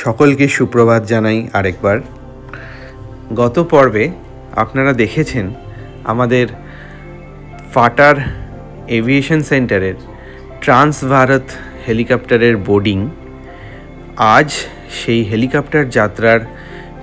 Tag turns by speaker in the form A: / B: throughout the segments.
A: সকলকে সুপ্রভাত জানাই আরেকবার। গত পর্বে আপনারা দেখেছেন আমাদের ফাটার এভিয়েশন সেন্টারের ট্রান্স ভারত হেলিকপ্টারের বোর্ডিং। আজ সেই হেলিকপ্টার যাত্রার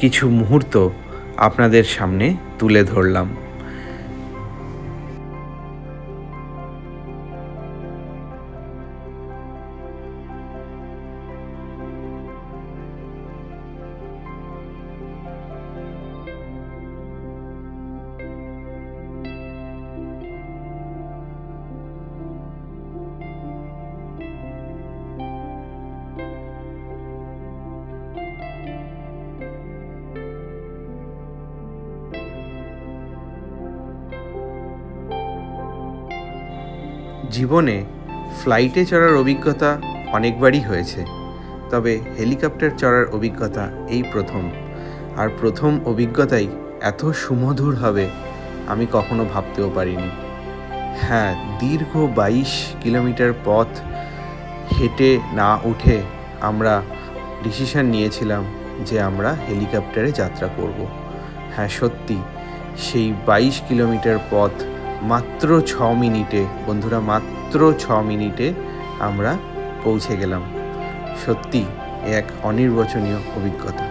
A: কিছু মুহূর্ত আপনাদের সামনে তুলে ধরলাম। জীবনে ফ্লাইটে চড়ার অভিজ্ঞতা অনেকবারই হয়েছে, তবে হেলিকপ্টার চড়ার অভিজ্ঞতা এই প্রথম। আর প্রথম অভিজ্ঞতাই এত সুমধুর হবে আমি কখনো ভাবতেও পারিনি। হ্যাঁ, দীর্ঘ 22 কিলোমিটার পথ হেঁটে না উঠে আমরা ডিসিশন নিয়েছিলাম যে আমরা হেলিকপ্টারে যাত্রা করব। হ্যাঁ, সত্যি সেই 22 কিলোমিটার পথ মাত্র 6 মিনিটে, বন্ধুরা, মাত্র 6 মিনিটে আমরা পৌঁছে গেলাম। সত্যি এক অনির্বচনীয় অভিজ্ঞতা।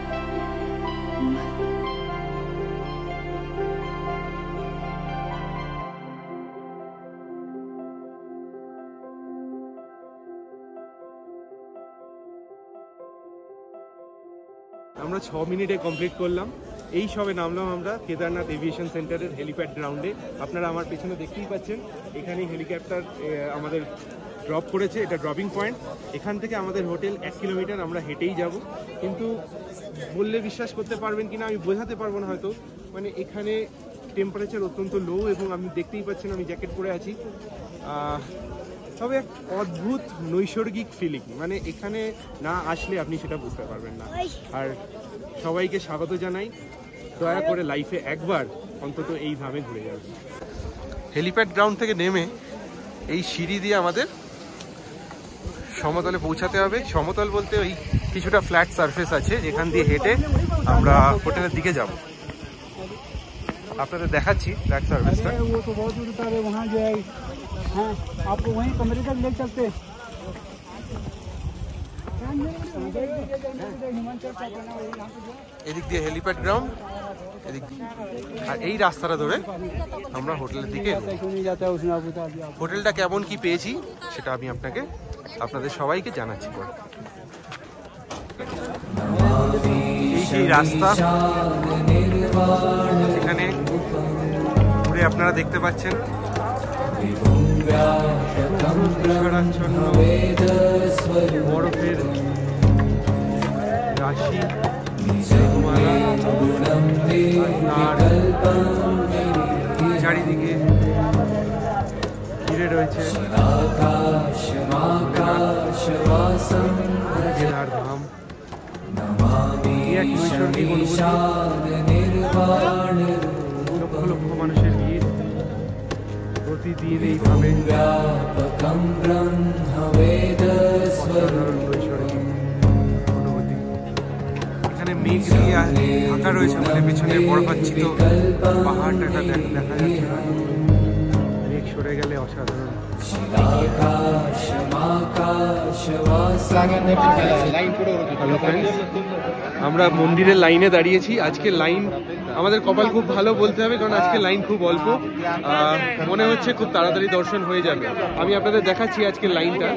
B: আমরা 6 মিনিটে কমপ্লিট করলাম। এই সবে নামলাম আমরা কেদারনাথ এভিয়েশন সেন্টারের হেলিপ্যাড গ্রাউন্ডে। আপনারা আমার পেছনে দেখতেই পাচ্ছেন, এখানে হেলিকপ্টার আমাদের ড্রপ করেছে। এটা ড্রপিং পয়েন্ট। এখান থেকে আমাদের হোটেল 1 কিলোমিটার, আমরা হেঁটেই যাব। কিন্তু বললে বিশ্বাস করতে পারবেন কিনা আমি বোঝাতে পারবো না হয়তো। মানে এখানে টেম্পারেচার অত্যন্ত লো এবং আপনি দেখতেই পাচ্ছেন আমি জ্যাকেট পরে আছি। তবে এক অদ্ভুত নৈসর্গিক ফিলিং, মানে এখানে না আসলে আপনি সেটা বুঝতে পারবেন না। আর সবাইকে স্বাগত জানাই, দয়া করে লাইফে একবার অন্তত এই ধামে ঘুরে যাবেন। হেলিপ্যাড গ্রাউন্ড থেকে নেমে এই সিঁড়ি দিয়ে আমাদের সমতলে পৌঁছাতে হবে। সমতল বলতে ওই কিছুটা ফ্ল্যাট সারফেস আছে যেখান দিয়ে হেঁটে আমরা হোটেলের দিকে যাব। আপনাদের দেখাচ্ছি ফ্ল্যাট সারফেসটা।
C: हाँ, आपको वहीं कमरे तक ले चलते।
B: এদিক দিয়ে হেলিপ্যাড গ্রাউন্ড, এদিক আর এই রাস্তাটা ধরে আমরা হোটেলের দিকে। হোটেলটা কেমন কি পেয়েছি সেটা আমি আপনাদের সবাইকে জানাচ্ছি পরে। এই সেই রাস্তা, এখানে ঘুরে আপনারা দেখতে পাচ্ছেন বরফের রাশি, চারিদিকে ঘিরে রয়েছে কেদার ধাম। এক নৈসর্গিক অনুভূতি, লক্ষ লক্ষ মানুষের ভিড় প্রতিদিন এইভাবে। এখানে মেঘ দিয়ে ঢাকা রয়েছে, মানে পেছনে বরফাচ্ছিত পাহাড়টা দেখা যাচ্ছে না। মেঘ সরে গেলে অসাধারণ। আমরা মন্দিরের লাইনে দাঁড়িয়েছি। আজকে লাইন আমাদের কপাল খুব ভালো বলতে হবে, কারণ আজকে লাইন খুব অল্প। মনে হচ্ছে খুব তাড়াতাড়ি দর্শন হয়ে যাবে। আমি আপনাদের দেখাচ্ছি আজকের লাইনটা।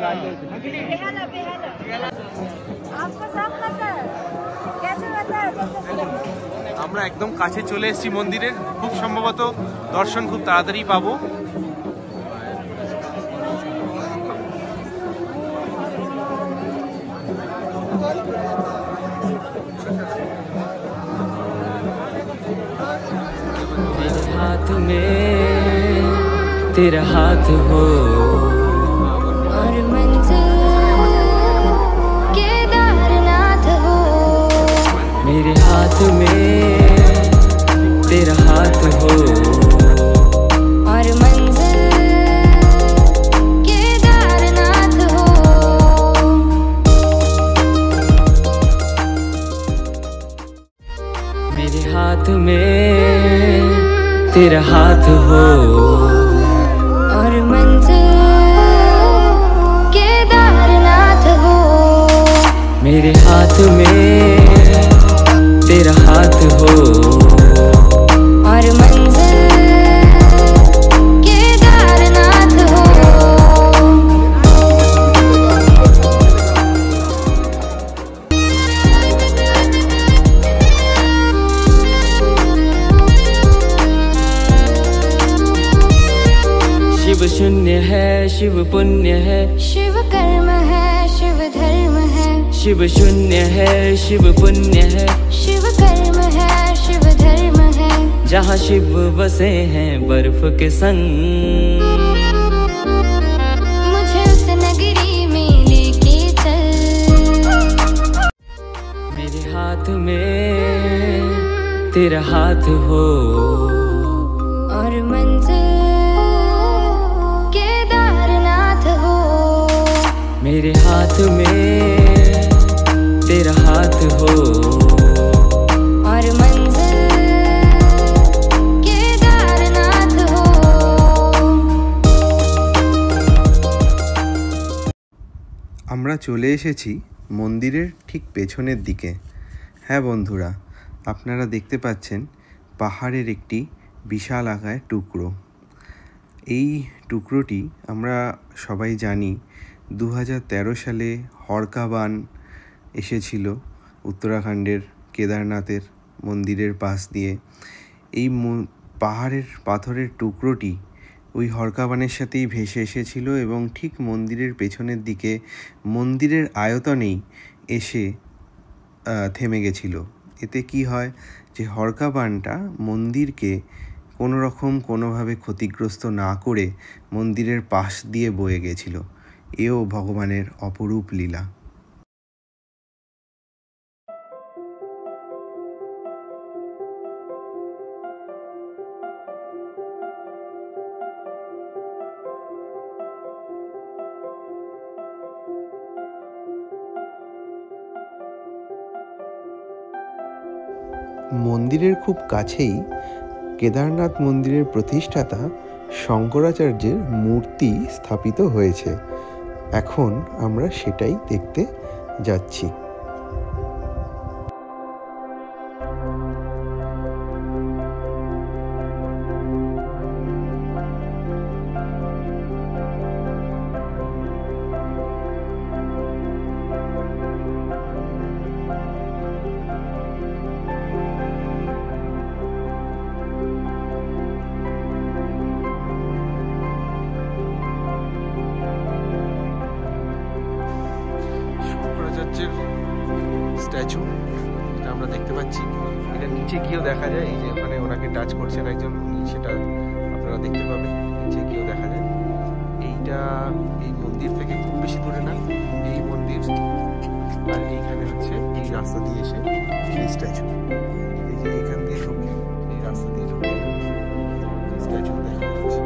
B: আমরা একদম কাছে চলে এসেছি মন্দিরের। খুব সম্ভবত দর্শন খুব তাড়াতাড়ি পাবো।
D: हाथ में तेरा हाथ हो और मंजिल केदारनाथ हो। मेरे हाथ में तेरा हाथ हो और मंजिल केदारनाथ हो। हाथ में तेरा हाथ हो
E: और मंजिल केदारनाथ हो।
D: मेरे हाथ में तेरा हाथ हो
E: और मंजिल केदारनाथ हो।
D: शिव शून्य है शिव पुण्य है,
E: शिव कर्म है शिव धर्म है।
D: शिव शून्य है शिव पुण्य है,
E: शिव कर्म है शिव धर्म है।
D: जहाँ शिव बसे हैं बर्फ के संग,
E: मुझे उस नगरी में लेके चल।
D: मेरे हाथ में तेरा हाथ हो
E: और मंजिल केदारनाथ हो।
D: मेरे हाथ में तेरा हाथ हो
E: और मंजिल केदारनाथ हो।
A: আমরা চলে এসেছি মন্দিরের ঠিক পেছনের দিকে। হ্যাঁ বন্ধুরা, আপনারা দেখতে পাচ্ছেন পাহাড়ের একটি বিশাল আকারের টুকরো। এই টুকরোটি আমরা সবাই জানি 2013 সালে হড়কা বান এসেছিল উত্তরাখণ্ডের কেদারনাথের মন্দিরের পাশ দিয়ে। এই পাহাড়ের পাথরের টুকরোটি ওই হড়কা বানের সাথেই ভেসে এসেছিল এবং ঠিক মন্দিরের পেছনের দিকে মন্দিরের আয়তনেই এসে থেমে গেছিল। এতে কি হয় যে হড়কা বানটা মন্দিরকে কোনো রকম কোনোভাবে ক্ষতিগ্রস্ত না করে মন্দিরের পাশ দিয়ে বয়ে গেছিল। এও ভগবানের অপরূপ লীলা। মন্দিরের খুব কাছেই কেদারনাথ মন্দিরের প্রতিষ্ঠাতা শঙ্করাচার্যের মূর্তি স্থাপিত হয়েছে। এখন আমরা সেটাই দেখতে যাচ্ছি। শঙ্করাচার্যের স্ট্যাচু এটা আমরা দেখতে পাচ্ছি। এটা নিচে গিয়েও দেখা যায়, এই যে ওখানে ওনাকে টাচ করছেন একজন, সেটা আপনারা দেখতে পাবেন। নিচে গিয়েও দেখা যায়। এইটা এই মন্দির থেকে খুব বেশি দূরে না, এই মন্দির আর এইখানে হচ্ছে এই রাস্তা দিয়ে এসে এই স্ট্যাচু, এই যে এখান দিয়ে ঢুকে এই রাস্তা দিয়ে ঢুকে স্ট্যাচু দেখা যাচ্ছে।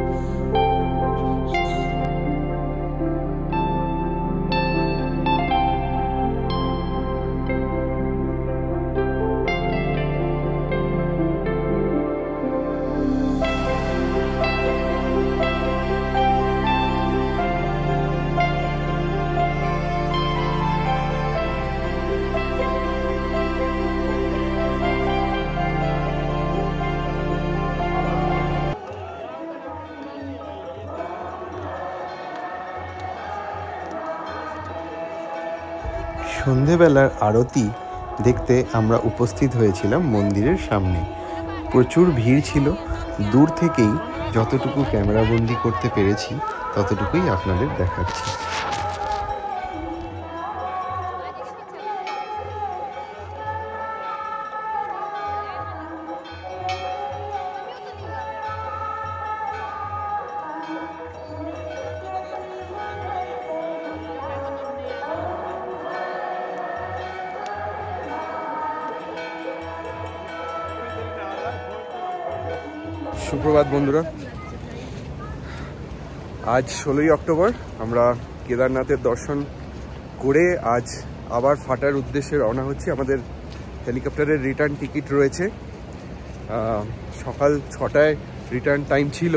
A: সন্ধেবেলার আরতি দেখতে আমরা উপস্থিত হয়েছিলাম মন্দিরের সামনে। প্রচুর ভিড় ছিল। দূর থেকেই যতটুকু ক্যামেরাবন্দি করতে পেরেছি ততটুকুই আপনাদের দেখাচ্ছি। সুপ্রভাত বন্ধুরা, আজ 16ই অক্টোবর। আমরা কেদারনাথের দর্শন করে আজ আবার ফাটার উদ্দেশ্যে রওনা হচ্ছি। আমাদের হেলিকপ্টারের রিটার্ন টিকিট রয়েছে
B: সকাল 6টায় রিটার্ন টাইম ছিল,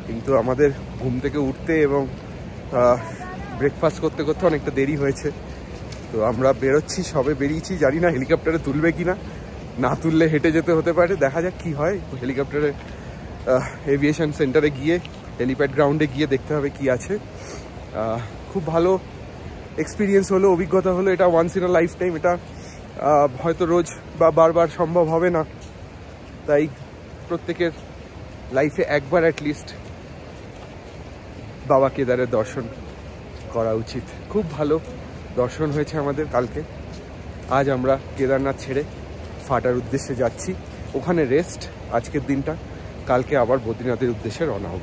B: কিন্তু আমাদের ঘুম থেকে উঠতে এবং ব্রেকফাস্ট করতে করতে অনেকটা দেরি হয়েছে। তো আমরা বেরোচ্ছি, সবে বেরিয়েছি, জানি না হেলিকপ্টারে তুলবে কি না তুললে হেঁটে যেতে হতে পারে, দেখা যাক কি হয়। হেলিকপ্টারে এভিয়েশন সেন্টারে গিয়ে হেলিপ্যাড গ্রাউন্ডে গিয়ে দেখতে হবে কি আছে। খুব ভালো এক্সপিরিয়েন্স হলো, অভিজ্ঞতা হলো, এটা once in a lifetime. এটা হয়তো রোজ বা বারবার সম্ভব হবে না, তাই প্রত্যেকের লাইফে একবার অ্যাটলিস্ট বাবা কেদারের দর্শন করা উচিত। খুব ভালো দর্শন হয়েছে আমাদের কালকে। আজ আমরা কেদারনাথ ছেড়ে ফাটার উদ্দেশ্যে যাচ্ছি, ওখানে রেস্ট আজকের দিনটা, কালকে আবার বদ্রীনাথের উদ্দেশ্যে রওনা হব।